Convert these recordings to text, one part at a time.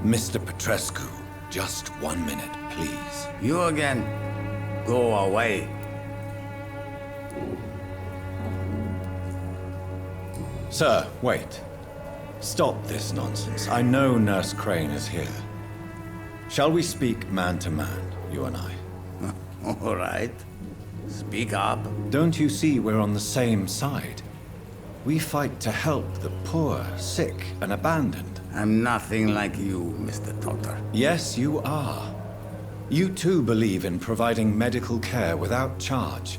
Mr. Petrescu, just 1 minute, please. You again? Go away. Sir, wait. Stop this nonsense. I know Nurse Crane is here. Shall we speak man to man, you and I? All right. Speak up. Don't you see we're on the same side? We fight to help the poor, sick, and abandoned. I'm nothing like you, Mr. Doctor. Yes, you are. You too believe in providing medical care without charge.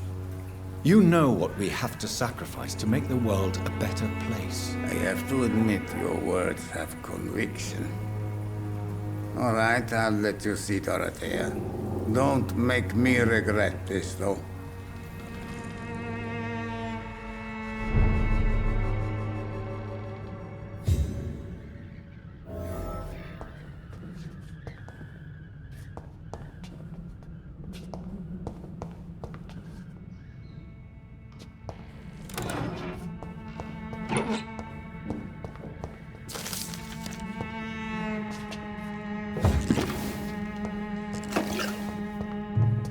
You know what we have to sacrifice to make the world a better place. I have to admit your words have conviction. All right, I'll let you see Dorothea. Don't make me regret this, though.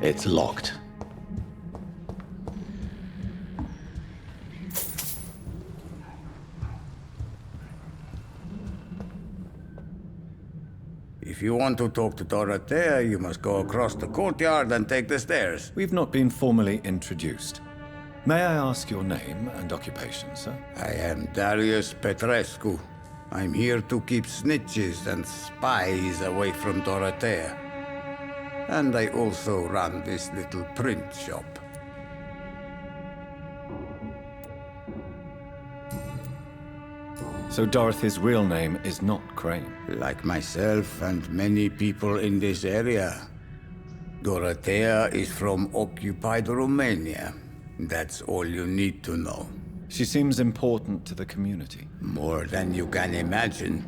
It's locked. If you want to talk to Dorothea, you must go across the courtyard and take the stairs. We've not been formally introduced. May I ask your name and occupation, sir? I am Darius Petrescu. I'm here to keep snitches and spies away from Dorothea. And I also run this little print shop. So Dorothy's real name is not Crane? Like myself and many people in this area, Dorothea is from occupied Romania. That's all you need to know. She seems important to the community. More than you can imagine.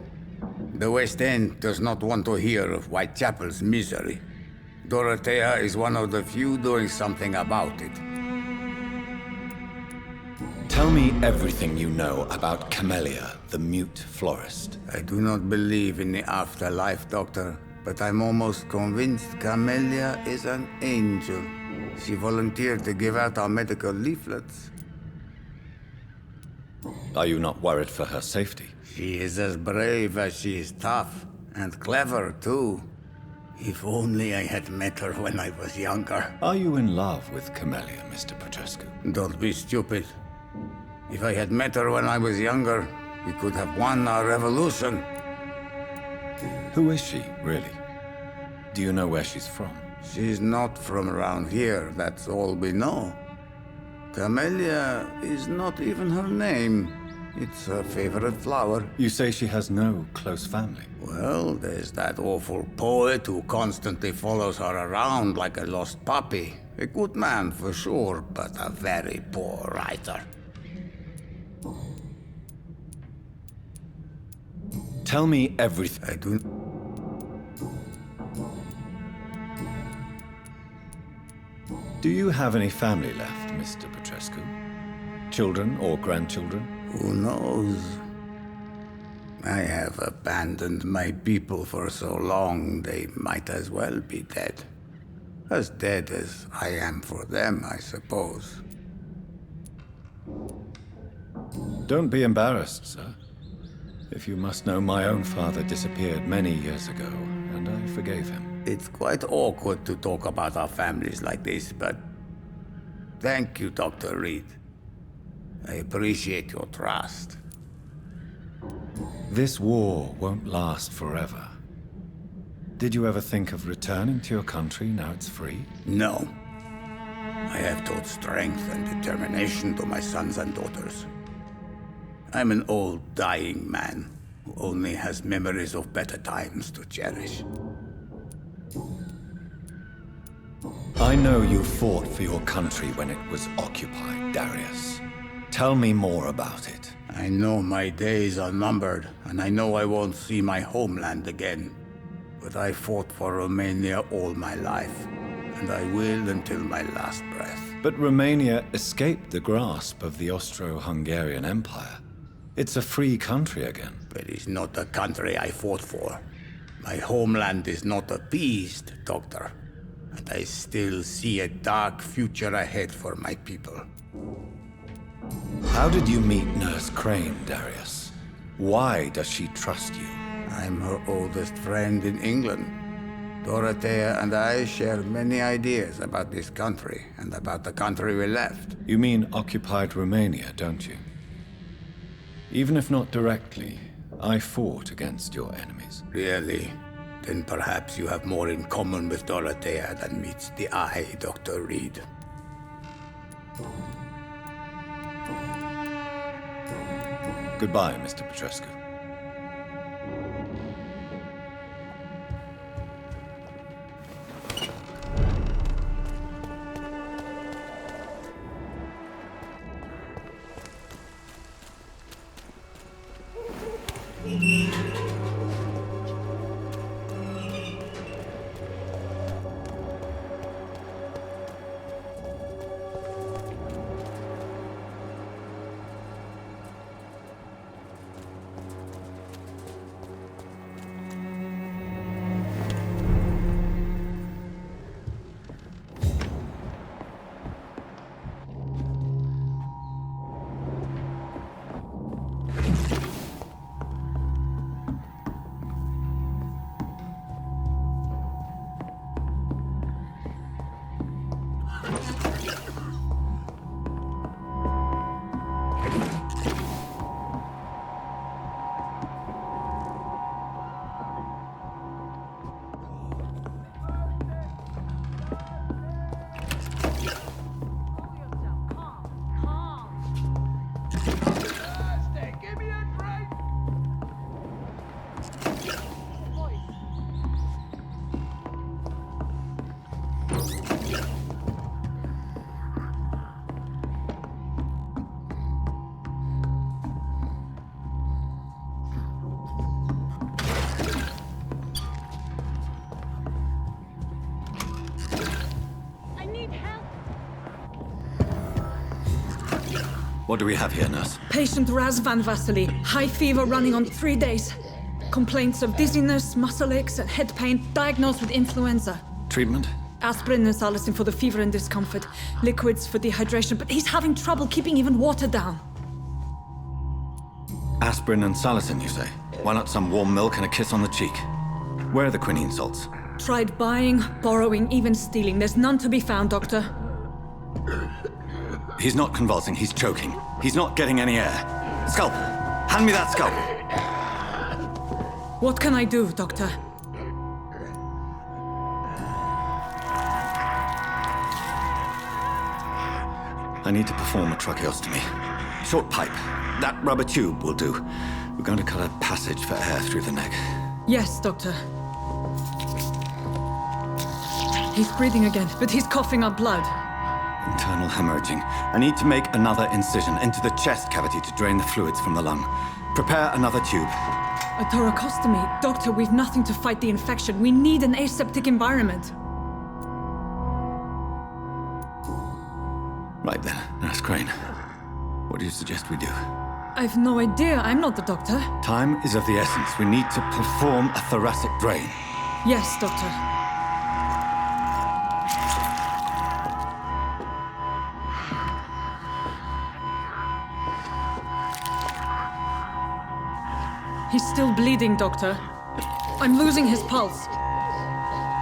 The West End does not want to hear of Whitechapel's misery. Dorothea is one of the few doing something about it. Tell me everything you know about Camellia, the mute florist. I do not believe in the afterlife, Doctor, but I'm almost convinced Camellia is an angel. She volunteered to give out our medical leaflets. Are you not worried for her safety? She is as brave as she is tough, and clever, too. If only I had met her when I was younger. Are you in love with Camellia, Mr. Petrescu? Don't be stupid. If I had met her when I was younger, we could have won our revolution. Who is she, really? Do you know where she's from? She's not from around here, that's all we know. Camellia is not even her name. It's her favorite flower. You say she has no close family? Well, there's that awful poet who constantly follows her around like a lost puppy. A good man for sure, but a very poor writer. Tell me everything. I do... Do you have any family left, Mr. Petrescu? Children or grandchildren? Who knows? I have abandoned my people for so long, they might as well be dead. As dead as I am for them, I suppose. Don't be embarrassed, sir. If you must know, my own father disappeared many years ago, and I forgave him. It's quite awkward to talk about our families like this, but... Thank you, Dr. Reed. I appreciate your trust. This war won't last forever. Did you ever think of returning to your country now it's free? No. I have taught strength and determination to my sons and daughters. I'm an old, dying man who only has memories of better times to cherish. I know you fought for your country when it was occupied, Darius. Tell me more about it. I know my days are numbered, and I know I won't see my homeland again. But I fought for Romania all my life, and I will until my last breath. But Romania escaped the grasp of the Austro-Hungarian Empire. It's a free country again. But it's not the country I fought for. My homeland is not appeased, Doctor. And I still see a dark future ahead for my people. How did you meet Nurse Crane, Darius? Why does she trust you? I'm her oldest friend in England. Dorothea and I share many ideas about this country and about the country we left. You mean occupied Romania, don't you? Even if not directly, I fought against your enemies. Really? Then perhaps you have more in common with Dorothea than meets the eye, Dr. Reed. Goodbye, Mr. Petrescu. What do we have here, nurse? Patient Raz Van Vasily. High fever running on 3 days. Complaints of dizziness, muscle aches, and head pain. Diagnosed with influenza. Treatment? Aspirin and salicin for the fever and discomfort. Liquids for dehydration, but he's having trouble keeping even water down. Aspirin and salicin, you say? Why not some warm milk and a kiss on the cheek? Where are the quinine salts? Tried buying, borrowing, even stealing. There's none to be found, Doctor. He's not convulsing, he's choking. He's not getting any air. Scalpel! Hand me that scalpel! What can I do, Doctor? I need to perform a tracheostomy. Short pipe. That rubber tube will do. We're going to cut a passage for air through the neck. Yes, Doctor. He's breathing again, but he's coughing up blood. Internal hemorrhaging. I need to make another incision into the chest cavity to drain the fluids from the lung. Prepare another tube. A thoracostomy? Doctor, we've nothing to fight the infection. We need an aseptic environment. Right then, Nurse Crane. What do you suggest we do? I've no idea. I'm not the doctor. Time is of the essence. We need to perform a thoracic drain. Yes, Doctor. He's still bleeding, Doctor. I'm losing his pulse.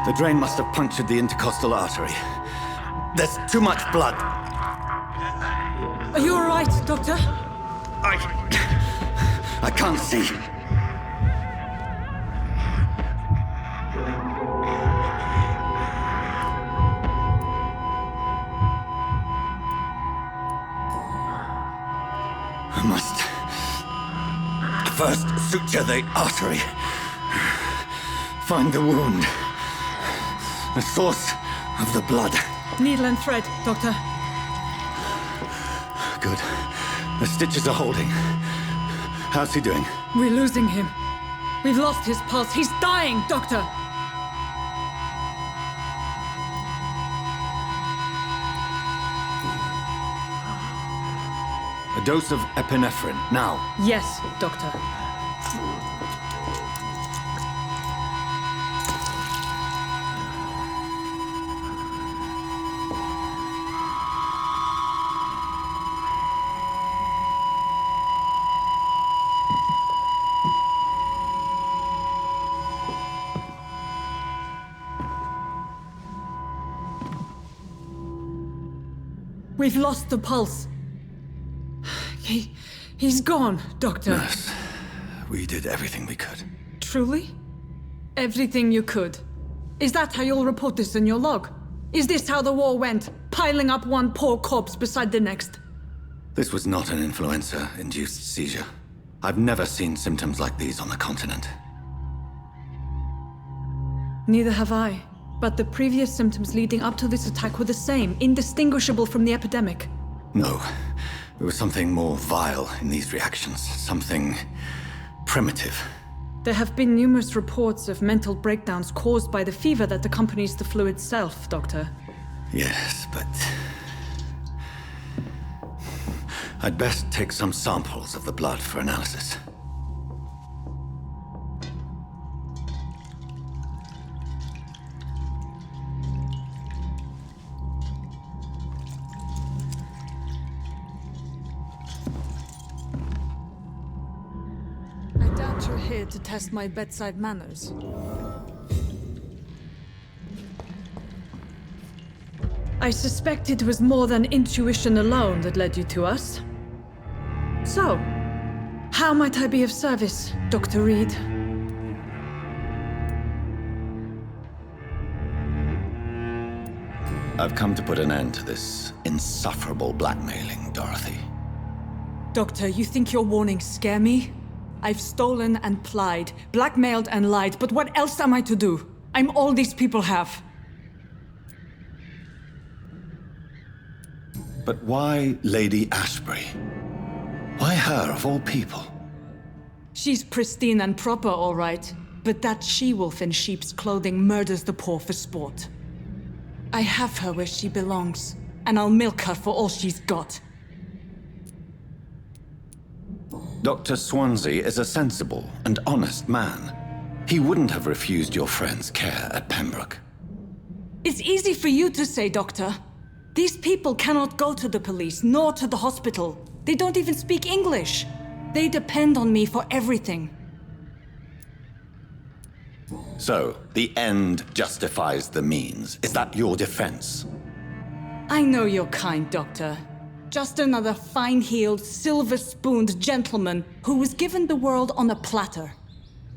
The drain must have punctured the intercostal artery. There's too much blood. Are you all right, Doctor? I can't see. I must first suture the artery. Find the wound. The source of the blood. Needle and thread, Doctor. Good. The stitches are holding. How's he doing? We're losing him. We've lost his pulse. He's dying, Doctor! A dose of epinephrine, now. Yes, Doctor. We've lost the pulse. He's gone, Doctor. Nurse, we did everything we could. Truly? Everything you could? Is that how you'll report this in your log? Is this how the war went? Piling up one poor corpse beside the next? This was not an influenza-induced seizure. I've never seen symptoms like these on the continent. Neither have I. But the previous symptoms leading up to this attack were the same, indistinguishable from the epidemic. No. There was something more vile in these reactions. Something primitive. There have been numerous reports of mental breakdowns caused by the fever that accompanies the flu itself, Doctor. Yes, but... I'd best take some samples of the blood for analysis. You're here to test my bedside manners. I suspect it was more than intuition alone that led you to us. So, how might I be of service, Dr. Reed? I've come to put an end to this insufferable blackmailing, Dorothy. Doctor, you think your warnings scare me? I've stolen and plied, blackmailed and lied, but what else am I to do? I'm all these people have. But why Lady Ashbury? Why her, of all people? She's pristine and proper, all right. But that she-wolf in sheep's clothing murders the poor for sport. I have her where she belongs, and I'll milk her for all she's got. Dr. Swansea is a sensible and honest man. He wouldn't have refused your friend's care at Pembroke. It's easy for you to say, Doctor. These people cannot go to the police, nor to the hospital. They don't even speak English. They depend on me for everything. So, the end justifies the means. Is that your defense? I know you're kind, Doctor. Just another fine-heeled, silver-spooned gentleman who was given the world on a platter.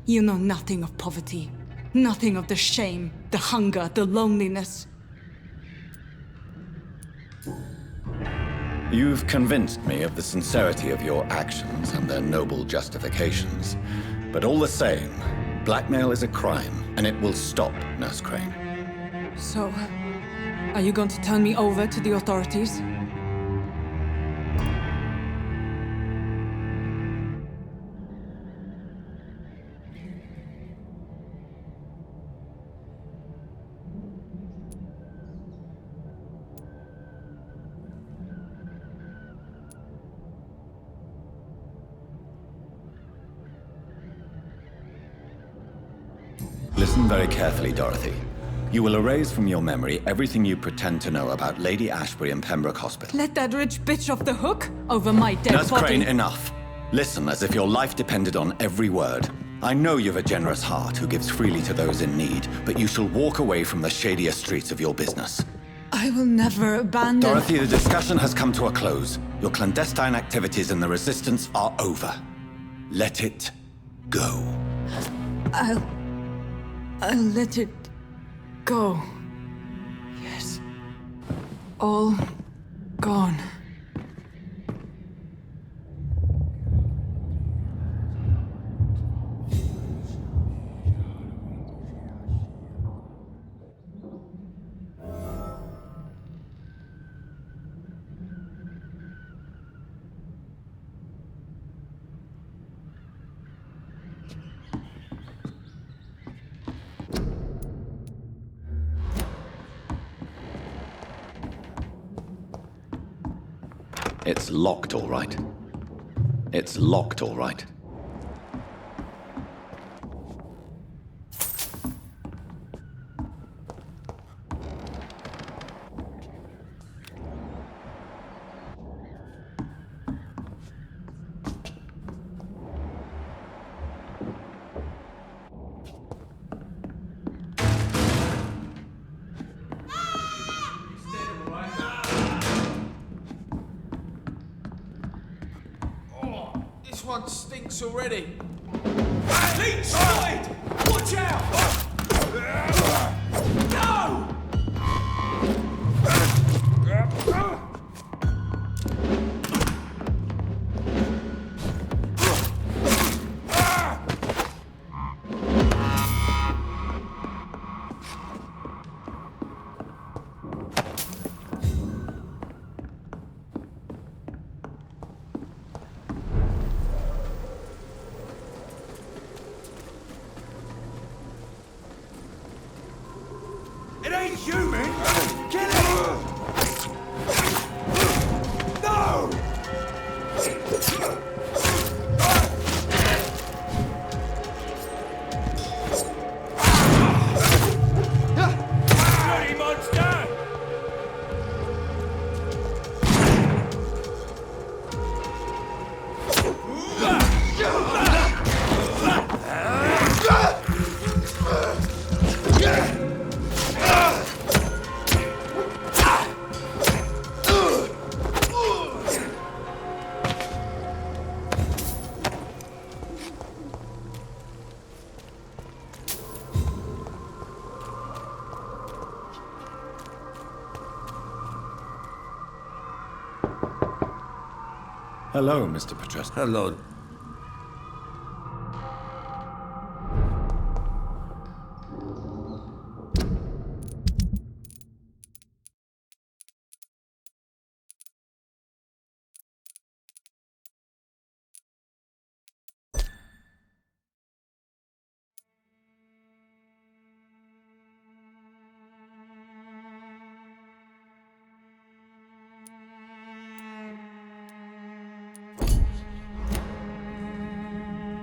You know nothing of poverty. Nothing of the shame, the hunger, the loneliness. You've convinced me of the sincerity of your actions and their noble justifications. But all the same, blackmail is a crime, and it will stop, Nurse Crane. So, are you going to turn me over to the authorities? Listen very carefully, Dorothy. You will erase from your memory everything you pretend to know about Lady Ashbury and Pembroke Hospital. Let that rich bitch off the hook over my dead Nurse body. Crane, enough. Listen as if your life depended on every word. I know you've a generous heart who gives freely to those in need, but you shall walk away from the shadier streets of your business. I will never abandon... Dorothy, the discussion has come to a close. Your clandestine activities in the Resistance are over. Let it go. I'll let it go. Yes. All gone. It's locked, all right. It's locked, all right. This one stinks already. Leech spotted! Watch out! No! It ain't human! Kill it! No! Bloody monster! Hello, Mr. Petrus. Hello.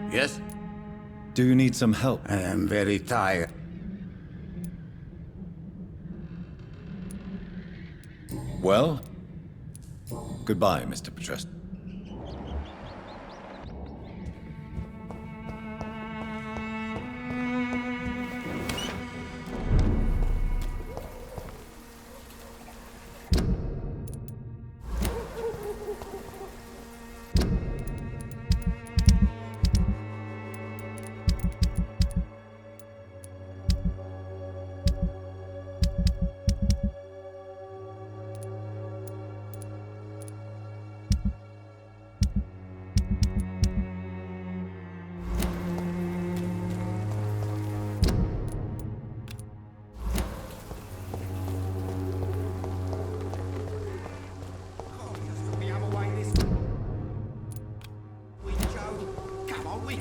Yes? Do you need some help? I am very tired. Well, goodbye, Mr. Petrus.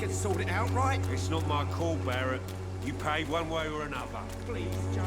Sort it out, right? It's not my call, Barrett. You pay one way or another. Please, Joe.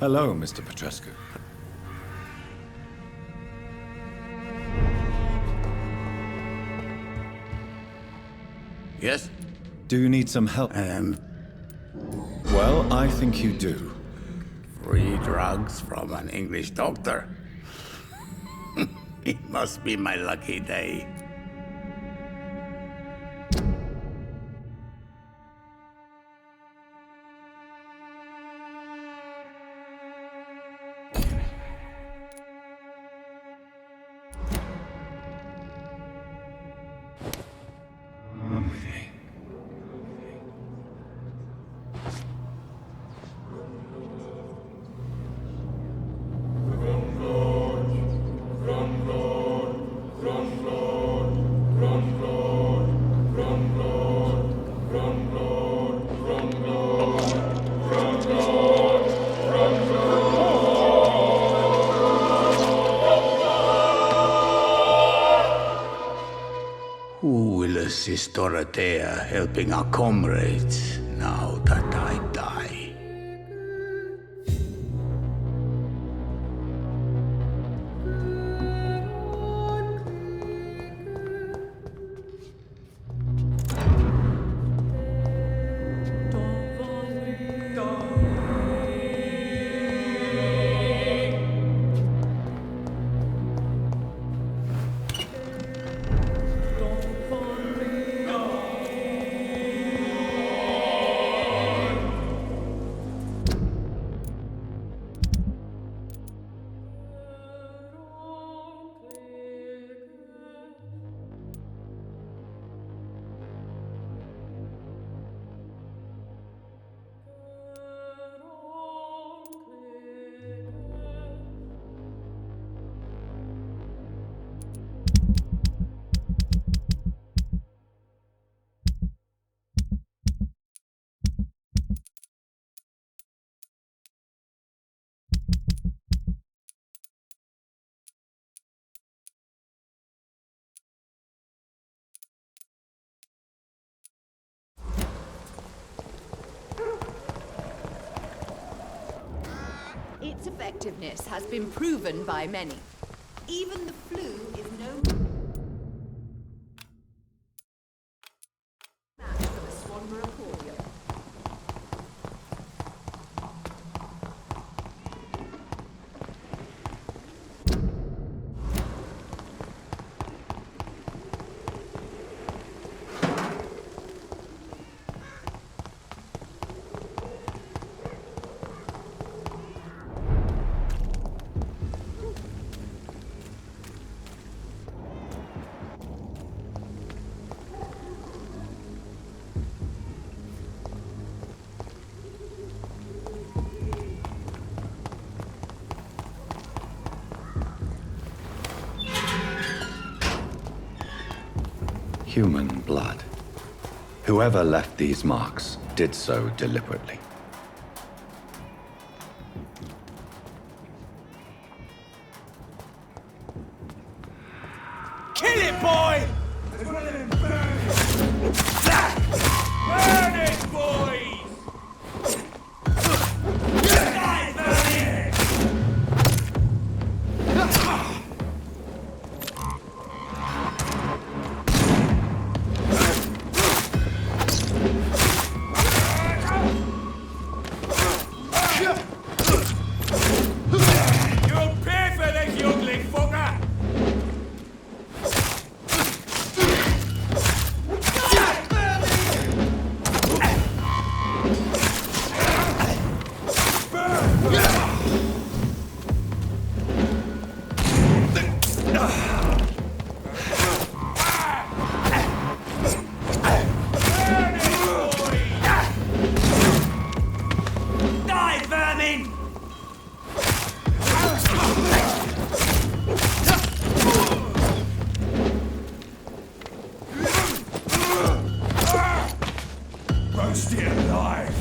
Hello, Mr. Petrescu. Yes? Do you need some help? Well, I think you do. Free drugs from an English doctor. It must be my lucky day. Who will assist Dorothea helping our comrades now that I die? Its effectiveness has been proven by many. Even the flu is no match for the Swanborough polio. Human blood. Whoever left these marks did so deliberately. Kill it, boy! Burn it, boys! Die, burn it! You'll pay for this, you ugly fucker! Die, vermin! Roast it alive!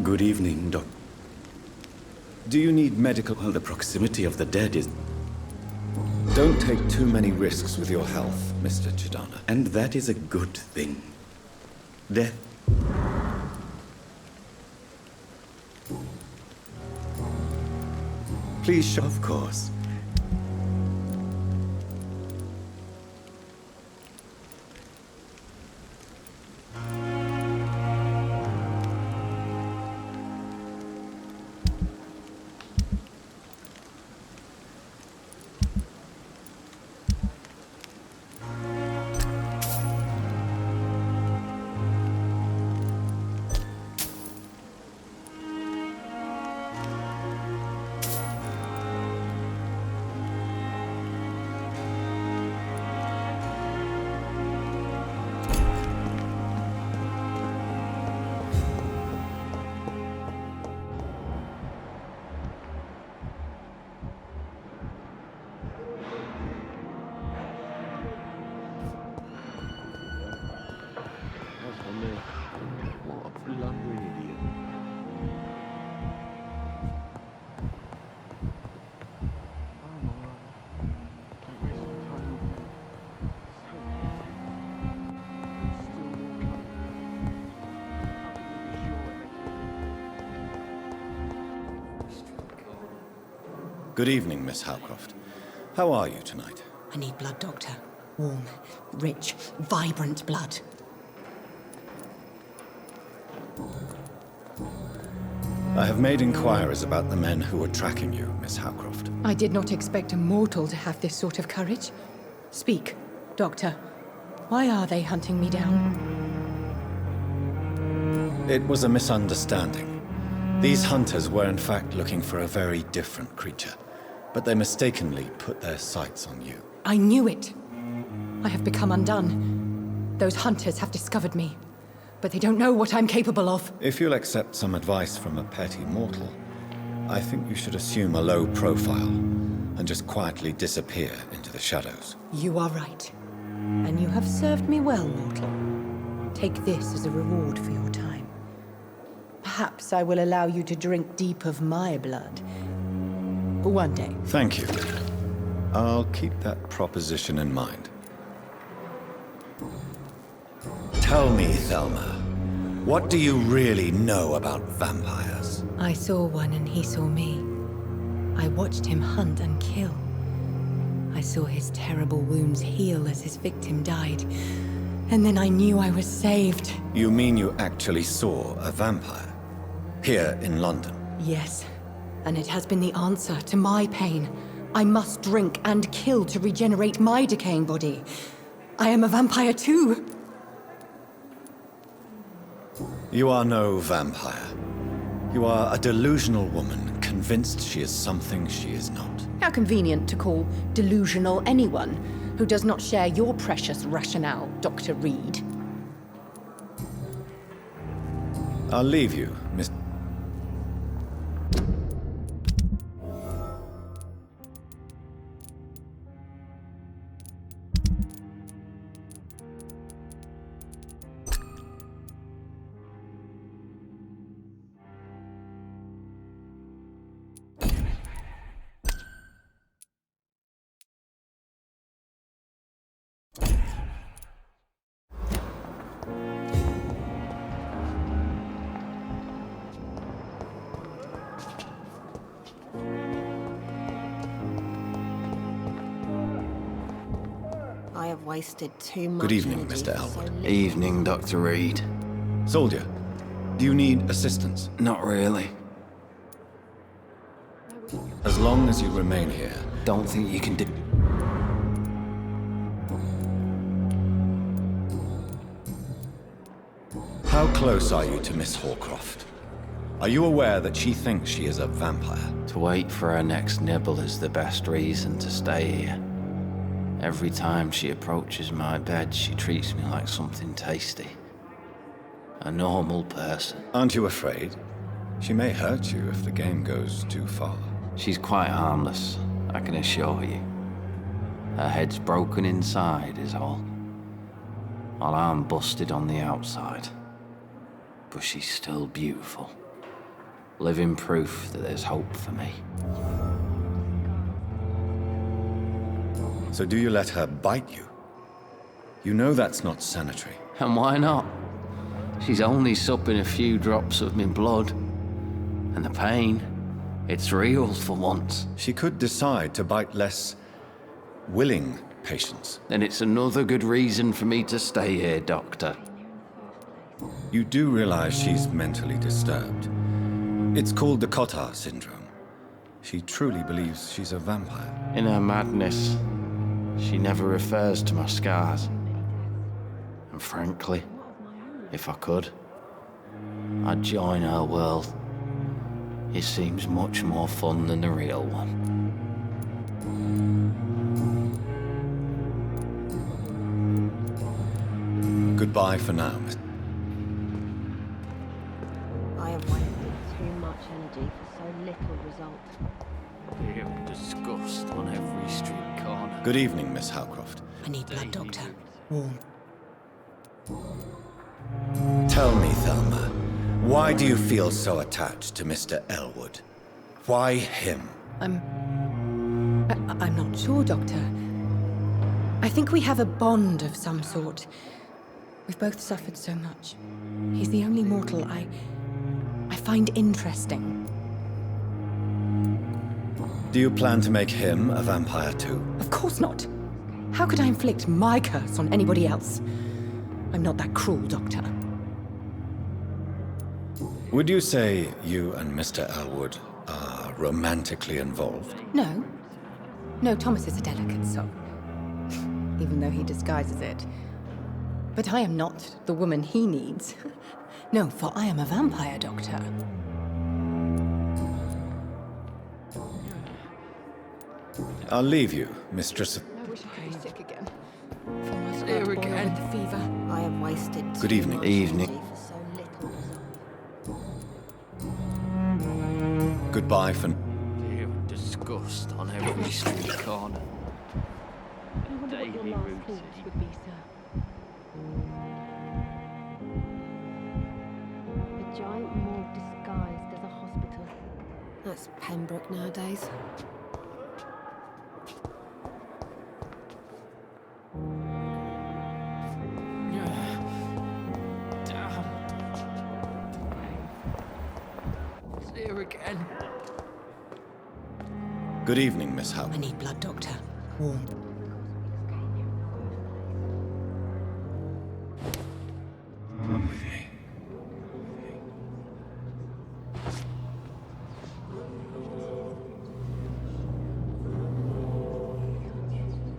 Good evening, Doc. Do you need medical... Well, the proximity of the dead is... Don't take too many risks with your health, Mr. Chidana. And that is a good thing. Death. Please show... Of course. Good evening, Miss Howcroft. How are you tonight? I need blood, Doctor. Warm, rich, vibrant blood. I have made inquiries about the men who were tracking you, Miss Howcroft. I did not expect a mortal to have this sort of courage. Speak, Doctor. Why are they hunting me down? It was a misunderstanding. These hunters were in fact looking for a very different creature, but they mistakenly put their sights on you. I knew it. I have become undone. Those hunters have discovered me, but they don't know what I'm capable of. If you'll accept some advice from a petty mortal, I think you should assume a low profile and just quietly disappear into the shadows. You are right. And you have served me well, mortal. Take this as a reward for your time. Perhaps I will allow you to drink deep of my blood. One day. Thank you. I'll keep that proposition in mind. Tell me, Thelma, what do you really know about vampires? I saw one and he saw me. I watched him hunt and kill. I saw his terrible wounds heal as his victim died. And then I knew I was saved. You mean you actually saw a vampire? Here in London? Yes. And it has been the answer to my pain. I must drink and kill to regenerate my decaying body. I am a vampire too. You are no vampire. You are a delusional woman, convinced she is something she is not. How convenient to call delusional anyone who does not share your precious rationale, Dr. Reed. I'll leave you, Miss... I have wasted too much. Good evening, energy Mr. for so Elwood. little. Evening, Dr. Reed. Soldier, do you need assistance? Not really. As long as you remain here. Don't think you can do... How close are you to Miss Horcroft? Are you aware that she thinks she is a vampire? To wait for her next nibble is the best reason to stay here. Every time she approaches my bed, she treats me like something tasty. A normal person. Aren't you afraid? She may hurt you if the game goes too far. She's quite harmless, I can assure you. Her head's broken inside is all. While I'm busted on the outside. But she's still beautiful. Living proof that there's hope for me. So do you let her bite you? You know that's not sanitary. And why not? She's only supping a few drops of me blood. And the pain, it's real for once. She could decide to bite less willing patients. Then it's another good reason for me to stay here, Doctor. You do realize she's mentally disturbed. It's called the Cotard syndrome. She truly believes she's a vampire. In her madness, she never refers to my scars. And frankly, if I could, I'd join her world. It seems much more fun than the real one. Goodbye for now, Miss. I have wasted too much energy for so little result. Feel disgust on every street corner. Good evening, Miss Howcroft. I need blood, Doctor. Warm. Tell me, Thelma, why do you feel so attached to Mr. Elwood? Why him? I'm not sure, Doctor. I think we have a bond of some sort. We've both suffered so much. He's the only mortal I find interesting. Do you plan to make him a vampire too? Of course not. How could I inflict my curse on anybody else? I'm not that cruel, Doctor. Would you say you and Mr. Elwood are romantically involved? No. No, Thomas is a delicate soul. Even though he disguises it. But I am not the woman he needs. No, for I am a vampire, Doctor. I'll leave you, Mistress of... I wish I could be sick again. Here again. With the fever. I have wasted Good too evening. much Evening. energy for so little result. Goodbye for... Feel disgust on every street corner. Daily routine. would be, sir. A giant morgue disguised as a hospital. That's Pembroke nowadays. Damn. It's here again. Good evening, Miss Howard. I need blood, Doctor. Warm.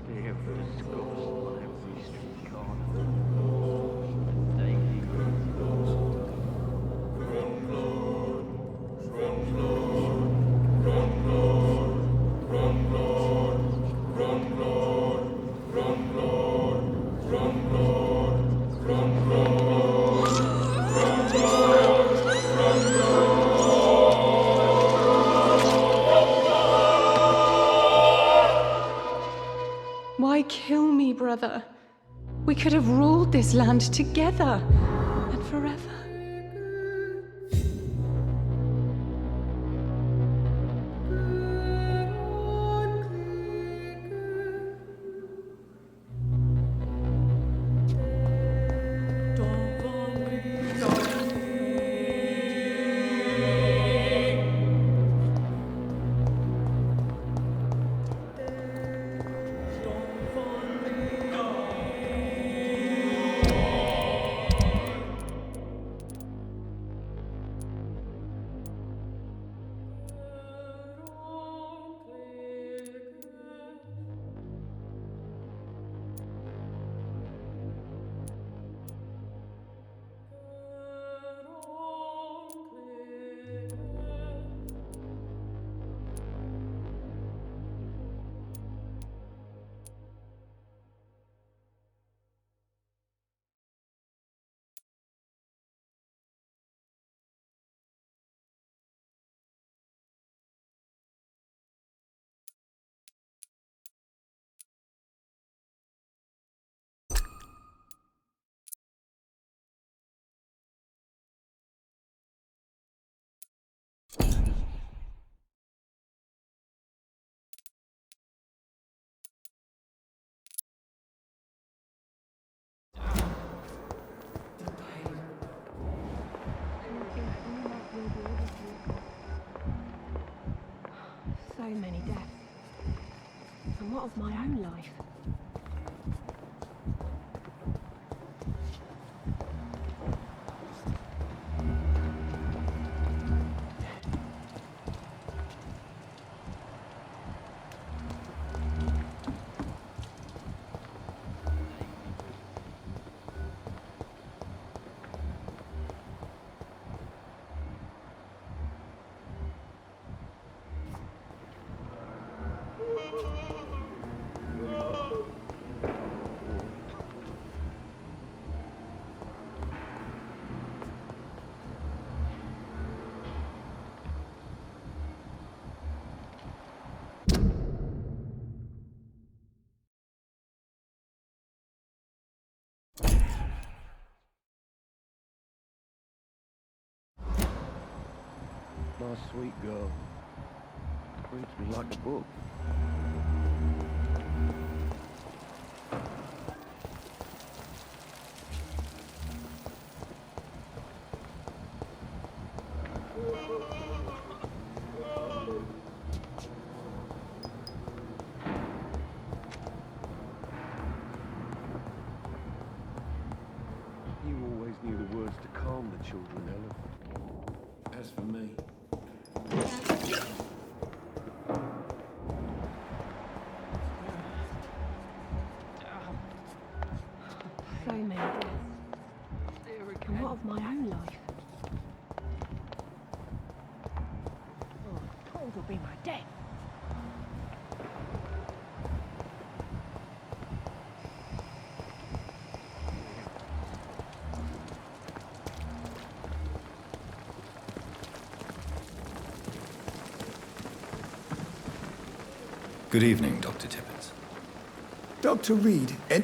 Feel disgust on every street Why kill me, brother? We could have ruled this land together and forever. So many deaths. And what of my own life? My sweet girl. Reads me like a book. You always knew the words to calm the children, Ellen. As for me, So many deaths. And what of my own life? Oh, cold will be my death. Good evening, Dr. Tippett. Dr. Reid, and...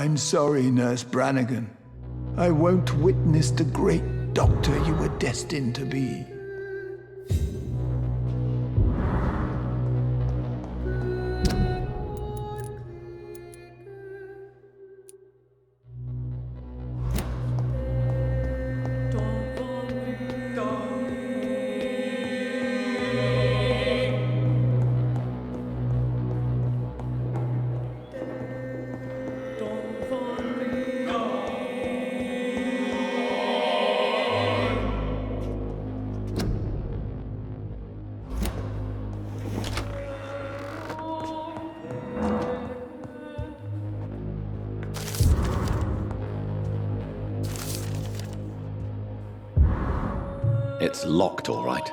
I'm sorry, Nurse Brannigan. I won't witness the great doctor you were destined to be. It's locked, all right.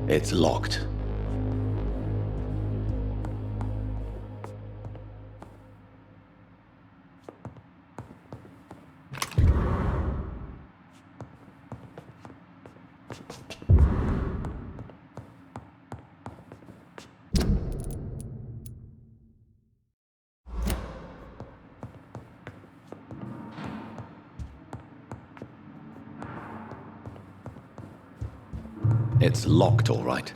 It's locked. It's locked, all right.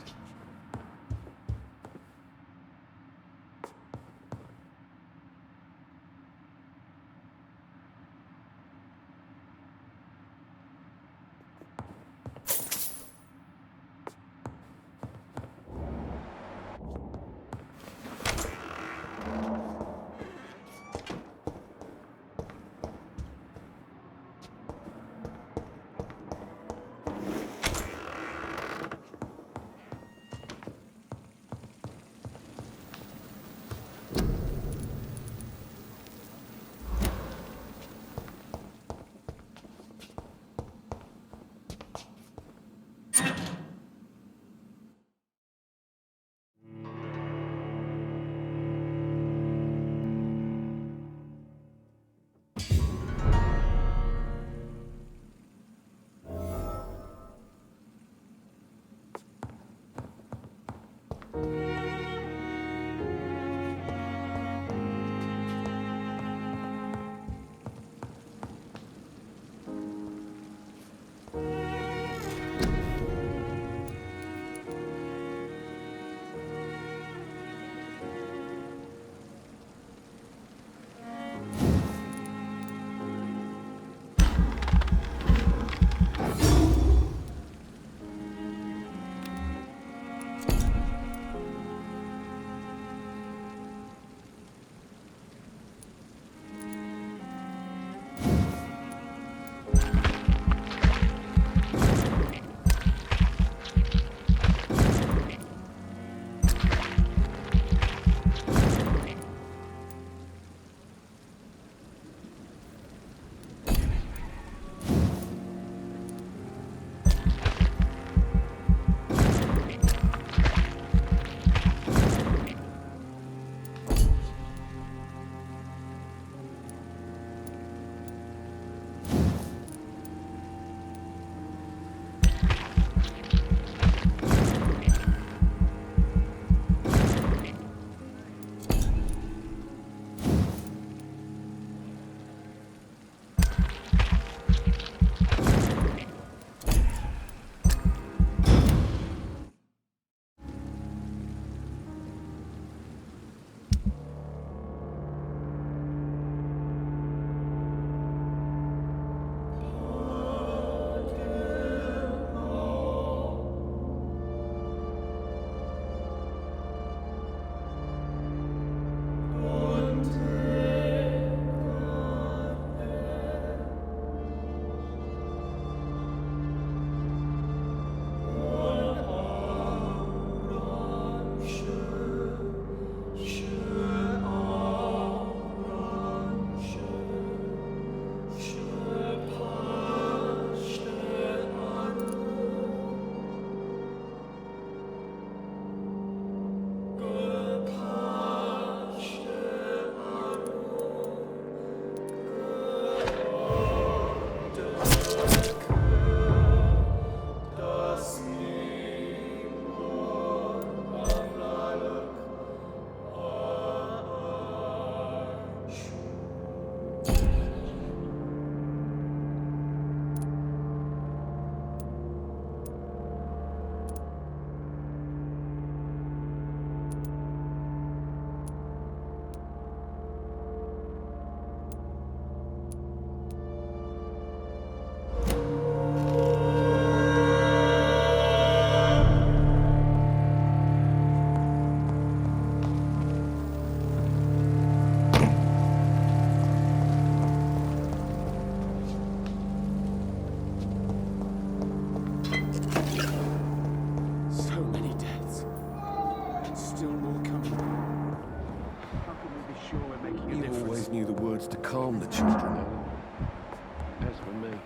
from me.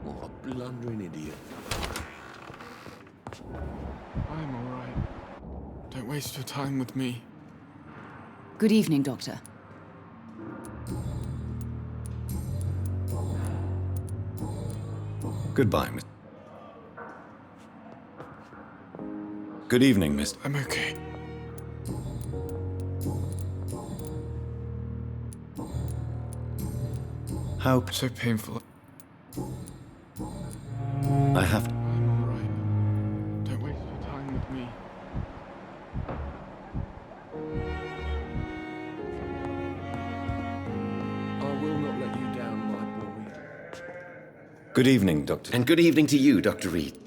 What a blundering idiot. I'm all right. Don't waste your time with me. Good evening, Doctor. Goodbye, Miss. Good evening, Mr. I'm okay. How so painful. I have. I'm all right. Don't waste your time with me. I will not let you down, my boy. Good evening, Doctor. And good evening to you, Dr. Reed.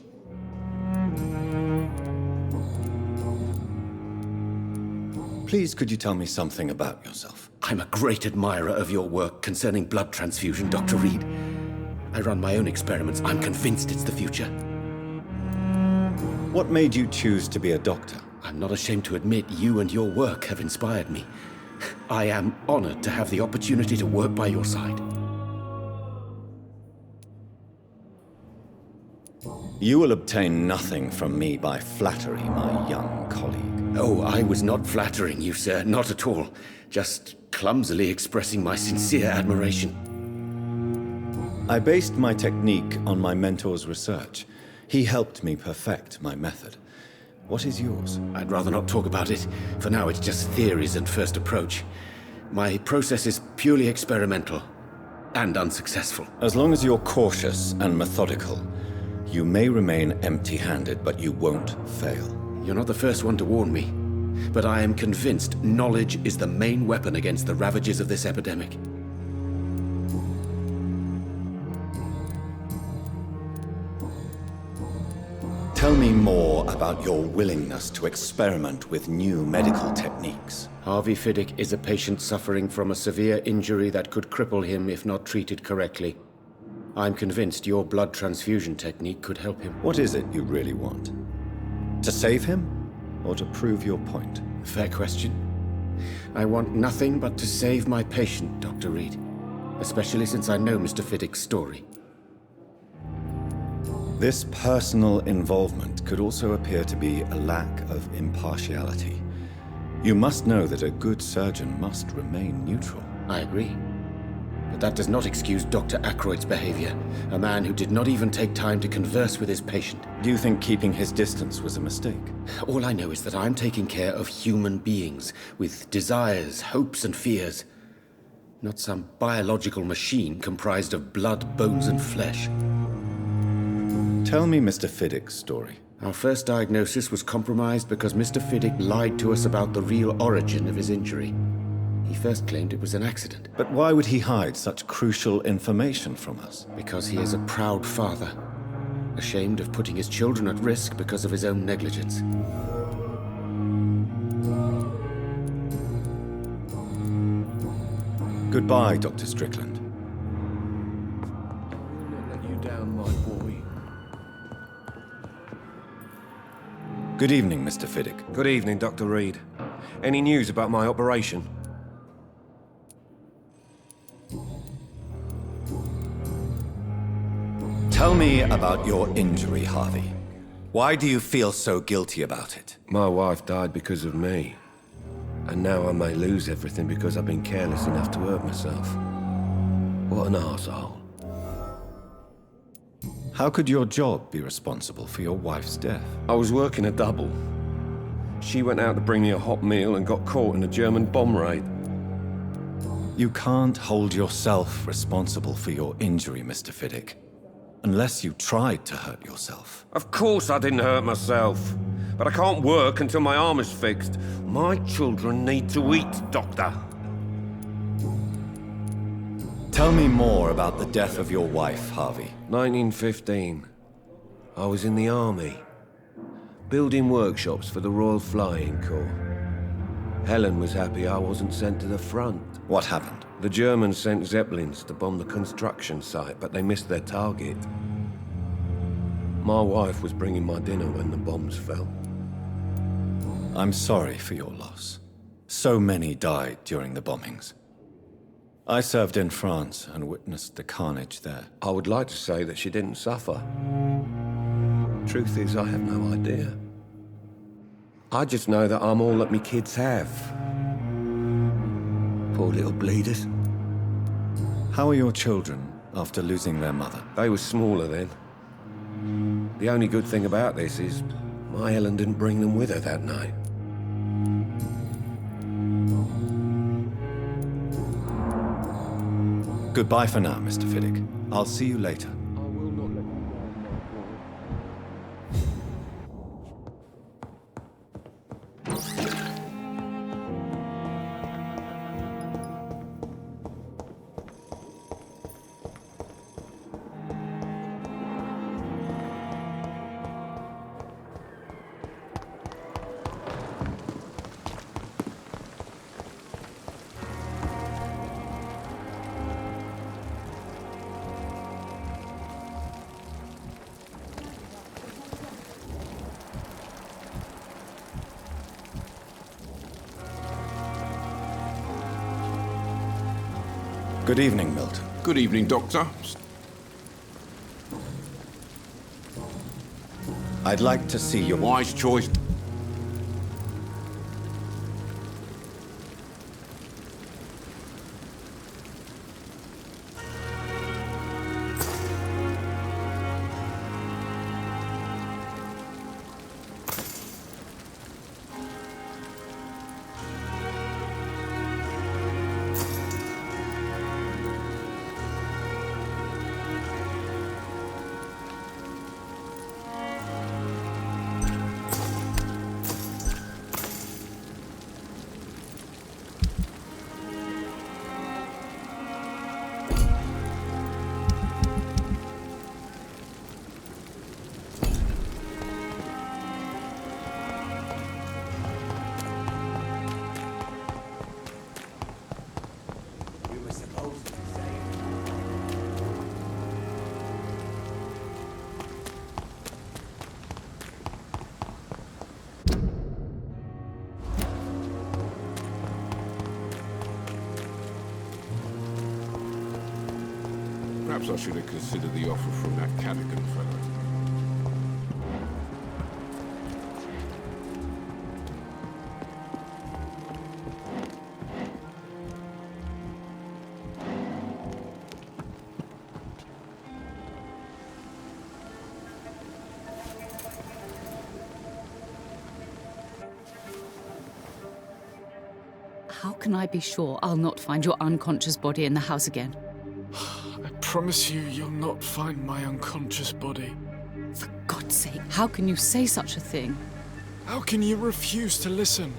Please, could you tell me something about yourself? I'm a great admirer of your work concerning blood transfusion, Dr. Reed. I run my own experiments. I'm convinced it's the future. What made you choose to be a doctor? I'm not ashamed to admit you and your work have inspired me. I am honored to have the opportunity to work by your side. You will obtain nothing from me by flattery, my young colleague. Oh, I was not flattering you, sir. Not at all. Just clumsily expressing my sincere admiration. I based my technique on my mentor's research. He helped me perfect my method. What is yours? I'd rather not talk about it. For now, it's just theories and first approach. My process is purely experimental and unsuccessful. As long as you're cautious and methodical, you may remain empty-handed, but you won't fail. You're not the first one to warn me, but I am convinced knowledge is the main weapon against the ravages of this epidemic. Tell me more about your willingness to experiment with new medical techniques. Harvey Fiddick is a patient suffering from a severe injury that could cripple him if not treated correctly. I'm convinced your blood transfusion technique could help him. What is it you really want? To save him, or to prove your point? Fair question. I want nothing but to save my patient, Dr. Reed. Especially since I know Mr. Fiddick's story. This personal involvement could also appear to be a lack of impartiality. You must know that a good surgeon must remain neutral. I agree. But that does not excuse Dr. Ackroyd's behavior, a man who did not even take time to converse with his patient. Do you think keeping his distance was a mistake? All I know is that I'm taking care of human beings with desires, hopes, and fears. Not some biological machine comprised of blood, bones, and flesh. Tell me Mr. Fiddick's story. Our first diagnosis was compromised because Mr. Fiddick lied to us about the real origin of his injury. He first claimed it was an accident. But why would he hide such crucial information from us? Because he is a proud father, ashamed of putting his children at risk because of his own negligence. Goodbye, Dr. Strickland. I will not let you down, my boy. Good evening, Mr. Fiddick. Good evening, Dr. Reed. Any news about my operation? Tell me about your injury, Harvey. Why do you feel so guilty about it? My wife died because of me. And now I may lose everything because I've been careless enough to hurt myself. What an arsehole. How could your job be responsible for your wife's death? I was working a double. She went out to bring me a hot meal and got caught in a German bomb raid. You can't hold yourself responsible for your injury, Mr. Fiddick. Unless you tried to hurt yourself. Of course I didn't hurt myself. But I can't work until my arm is fixed. My children need to eat, Doctor. Tell me more about the death of your wife, Harvey. 1915. I was in the army, building workshops for the Royal Flying Corps. Helen was happy I wasn't sent to the front. What happened? The Germans sent Zeppelins to bomb the construction site, but they missed their target. My wife was bringing my dinner when the bombs fell. I'm sorry for your loss. So many died during the bombings. I served in France and witnessed the carnage there. I would like to say that she didn't suffer. Truth is, I have no idea. I just know that I'm all that me kids have. Poor little bleeders. How are your children after losing their mother? They were smaller then. The only good thing about this is my Helen didn't bring them with her that night. Goodbye for now, Mr. Fiddick. I'll see you later. Good evening, Milton. Good evening, Doctor. I'd like to see your... Wise choice. Perhaps I should have considered the offer from that Cadigan fellow. How can I be sure I'll not find your unconscious body in the house again? I promise you, you'll not find my unconscious body. For God's sake, how can you say such a thing? How can you refuse to listen?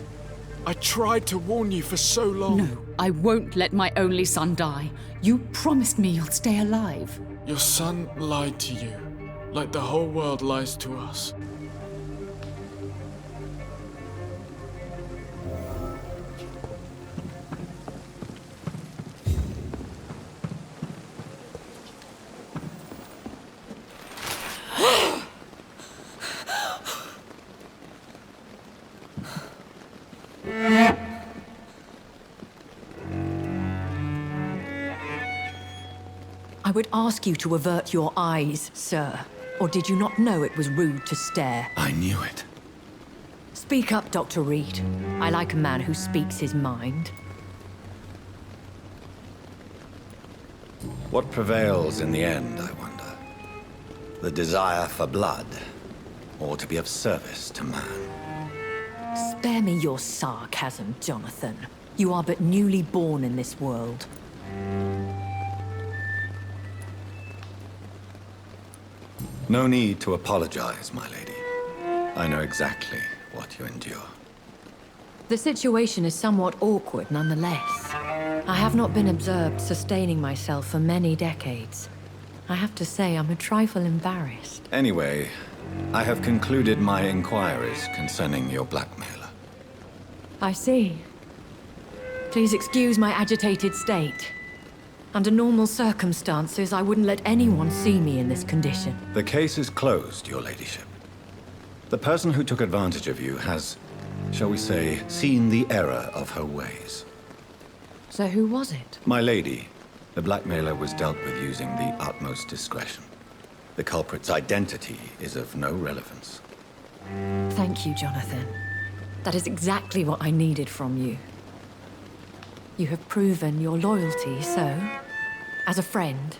I tried to warn you for so long. No, I won't let my only son die. You promised me you'll stay alive. Your son lied to you, like the whole world lies to us. I would ask you to avert your eyes, sir. Or did you not know it was rude to stare? I knew it. Speak up, Dr. Reed. I like a man who speaks his mind. What prevails in the end, I wonder? The desire for blood, or to be of service to man? Spare me your sarcasm, Jonathan. You are but newly born in this world. No need to apologize, my lady. I know exactly what you endure. The situation is somewhat awkward nonetheless. I have not been observed sustaining myself for many decades. I have to say I'm a trifle embarrassed. Anyway, I have concluded my inquiries concerning your blackmailer. I see. Please excuse my agitated state. Under normal circumstances, I wouldn't let anyone see me in this condition. The case is closed, your ladyship. The person who took advantage of you has, shall we say, seen the error of her ways. So who was it? My lady. The blackmailer was dealt with using the utmost discretion. The culprit's identity is of no relevance. Thank you, Jonathan. That is exactly what I needed from you. You have proven your loyalty, so, as a friend,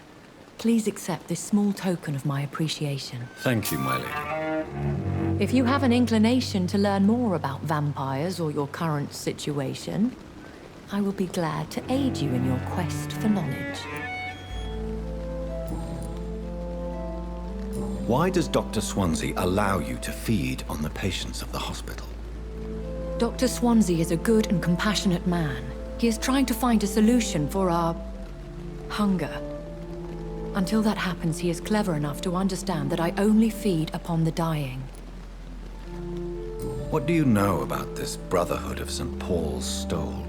please accept this small token of my appreciation. Thank you, my lady. If you have an inclination to learn more about vampires or your current situation, I will be glad to aid you in your quest for knowledge. Why does Dr. Swansea allow you to feed on the patients of the hospital? Dr. Swansea is a good and compassionate man. He is trying to find a solution for our hunger. Until that happens, he is clever enough to understand that I only feed upon the dying. What do you know about this Brotherhood of St. Paul's Stole?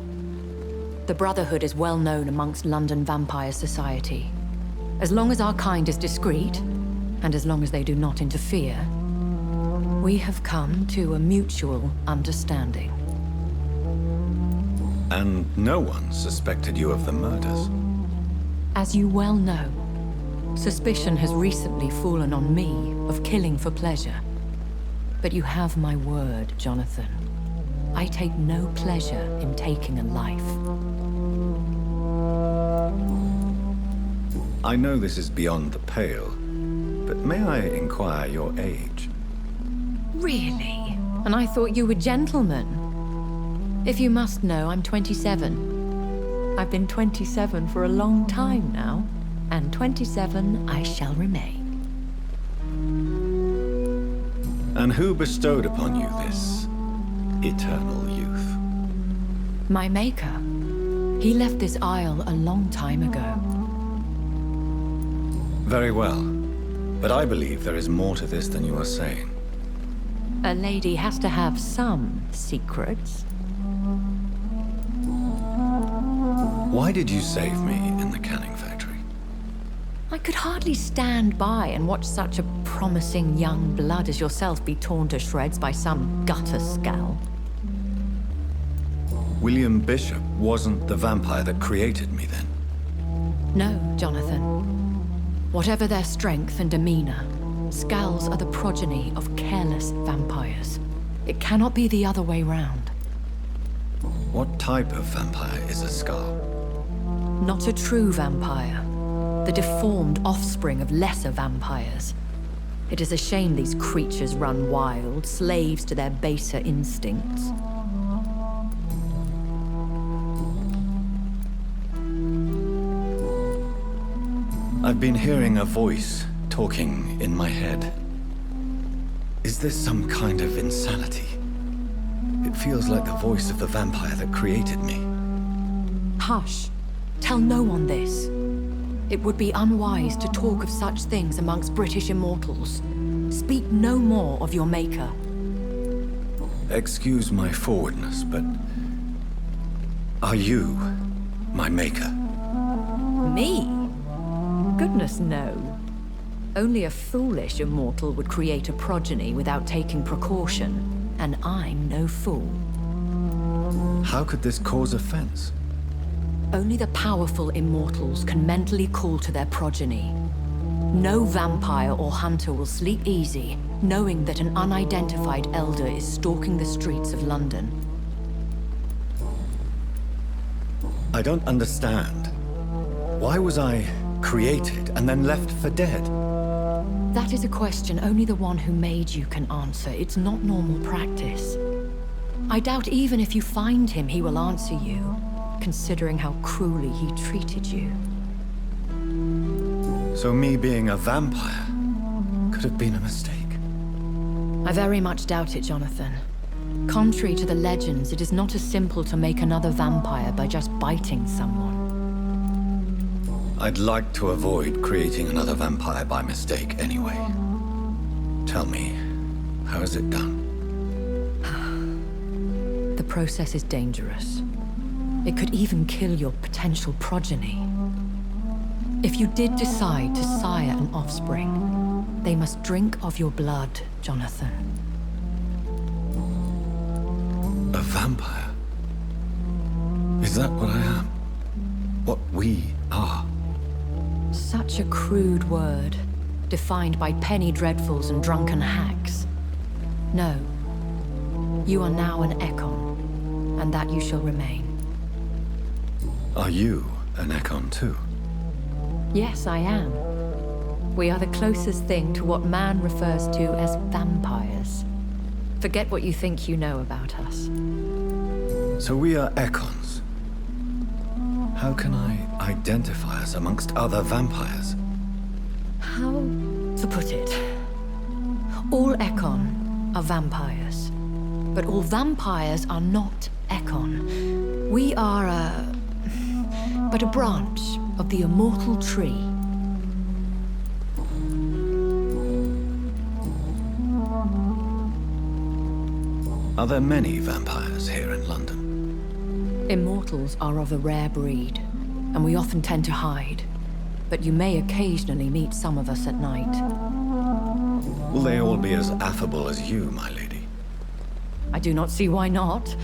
The Brotherhood is well known amongst London vampire society. As long as our kind is discreet, and as long as they do not interfere, we have come to a mutual understanding. And no one suspected you of the murders? As you well know, suspicion has recently fallen on me of killing for pleasure. But you have my word, Jonathan. I take no pleasure in taking a life. I know this is beyond the pale, but may I inquire your age? Really? And I thought you were gentlemen. If you must know, I'm 27. I've been 27 for a long time now, and 27 I shall remain. And who bestowed upon you this eternal youth? My maker. He left this isle a long time ago. Very well. But I believe there is more to this than you are saying. A lady has to have some secrets. Why did you save me in the canning factory? I could hardly stand by and watch such a promising young blood as yourself be torn to shreds by some gutter scowl. William Bishop wasn't the vampire that created me then? No, Jonathan. Whatever their strength and demeanor, scowls are the progeny of careless vampires. It cannot be the other way round. What type of vampire is a skull? Not a true vampire. The deformed offspring of lesser vampires. It is a shame these creatures run wild, slaves to their baser instincts. I've been hearing a voice talking in my head. Is this some kind of insanity? It feels like the voice of the vampire that created me. Hush. Tell no one this. It would be unwise to talk of such things amongst British immortals. Speak no more of your maker. Excuse my forwardness, but are you my maker? Me? Goodness, no. Only a foolish immortal would create a progeny without taking precaution, and I'm no fool. How could this cause offense? Only the powerful immortals can mentally call to their progeny. No vampire or hunter will sleep easy, knowing that an unidentified elder is stalking the streets of London. I don't understand. Why was I created and then left for dead? That is a question only the one who made you can answer. It's not normal practice. I doubt even if you find him, he will answer you, considering how cruelly he treated you. So me being a vampire could have been a mistake? I very much doubt it, Jonathan. Contrary to the legends, it is not as simple to make another vampire by just biting someone. I'd like to avoid creating another vampire by mistake anyway. Tell me, how is it done? The process is dangerous. It could even kill your potential progeny. If you did decide to sire an offspring, they must drink of your blood, Jonathan. A vampire? Is that what I am? what we are. Such a crude word, defined by penny dreadfuls and drunken hacks. No. You are now an Ekon, and that you shall remain. Are you an Ekon too? Yes, I am. We are the closest thing to what man refers to as vampires. Forget what you think you know about us. So we are Ekons. How can I identify us amongst other vampires? How to put it? All Ekon are vampires. But all vampires are not Ekon. We are but a branch of the immortal tree. Are there many vampires here in London? Immortals are of a rare breed, and we often tend to hide. But you may occasionally meet some of us at night. Will they all be as affable as you, my lady? I do not see why not.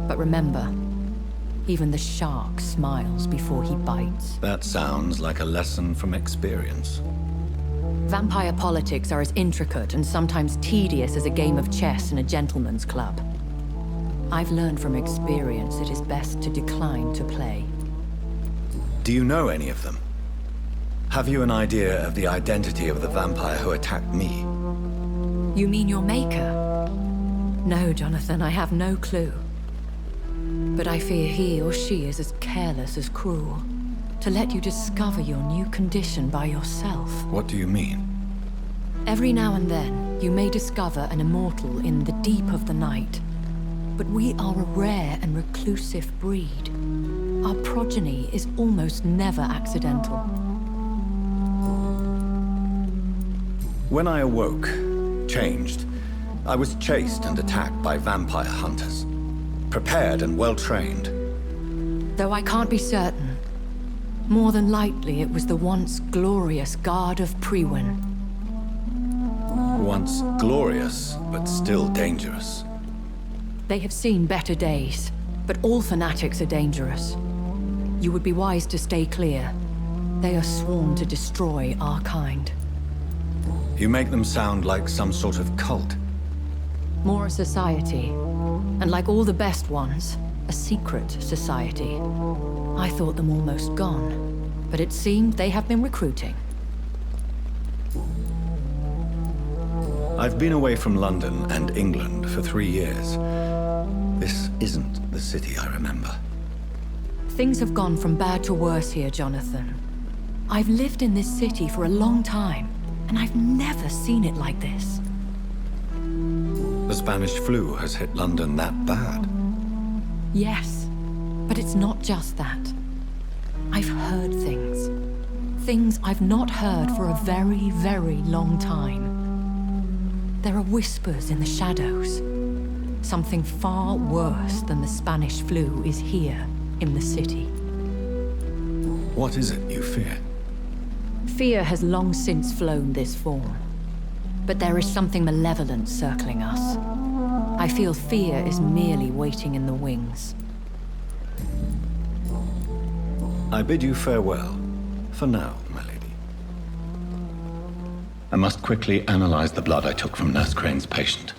But remember, even the shark smiles before he bites. That sounds like a lesson from experience. Vampire politics are as intricate and sometimes tedious as a game of chess in a gentleman's club. I've learned from experience it is best to decline to play. Do you know any of them? Have you an idea of the identity of the vampire who attacked me? You mean your maker? No, Jonathan, I have no clue. But I fear he or she is as careless as cruel. To let you discover your new condition by yourself. What do you mean? Every now and then, you may discover an immortal in the deep of the night. But we are a rare and reclusive breed. Our progeny is almost never accidental. When I awoke, changed, I was chased and attacked by vampire hunters. Prepared and well-trained. Though I can't be certain, more than likely it was the once glorious Guard of Priwen. Once glorious, but still dangerous. They have seen better days, but all fanatics are dangerous. You would be wise to stay clear. They are sworn to destroy our kind. You make them sound like some sort of cult. More a society, and like all the best ones, a secret society. I thought them almost gone, but it seemed they have been recruiting. I've been away from London and England for 3 years. This isn't the city I remember. Things have gone from bad to worse here, Jonathan. I've lived in this city for a long time, and I've never seen it like this. The Spanish flu has hit London that bad. Yes, but it's not just that. I've heard things. Things I've not heard for a very, very long time. There are whispers in the shadows. Something far worse than the Spanish flu is here in the city. What is it you fear? Fear has long since flown this form. But there is something malevolent circling us. I feel fear is merely waiting in the wings. I bid you farewell, for now, my lady. I must quickly analyze the blood I took from Nurse Crane's patient.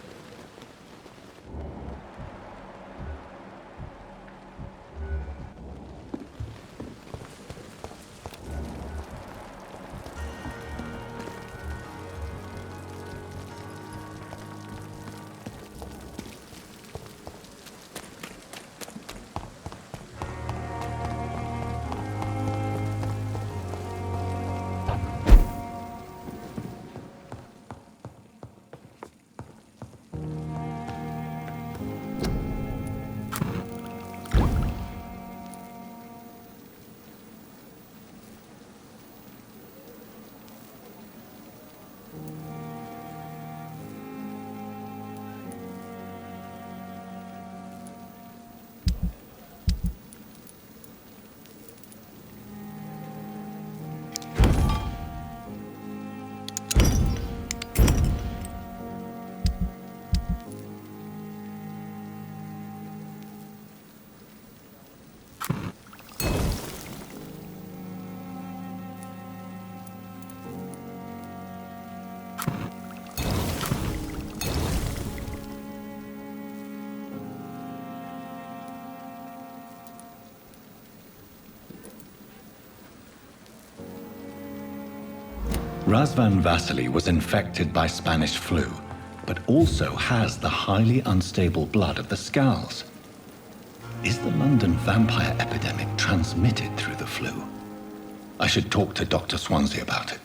Razvan Vasily was infected by Spanish flu, but also has the highly unstable blood of the Scowls. Is the London vampire epidemic transmitted through the flu? I should talk to Dr. Swansea about it.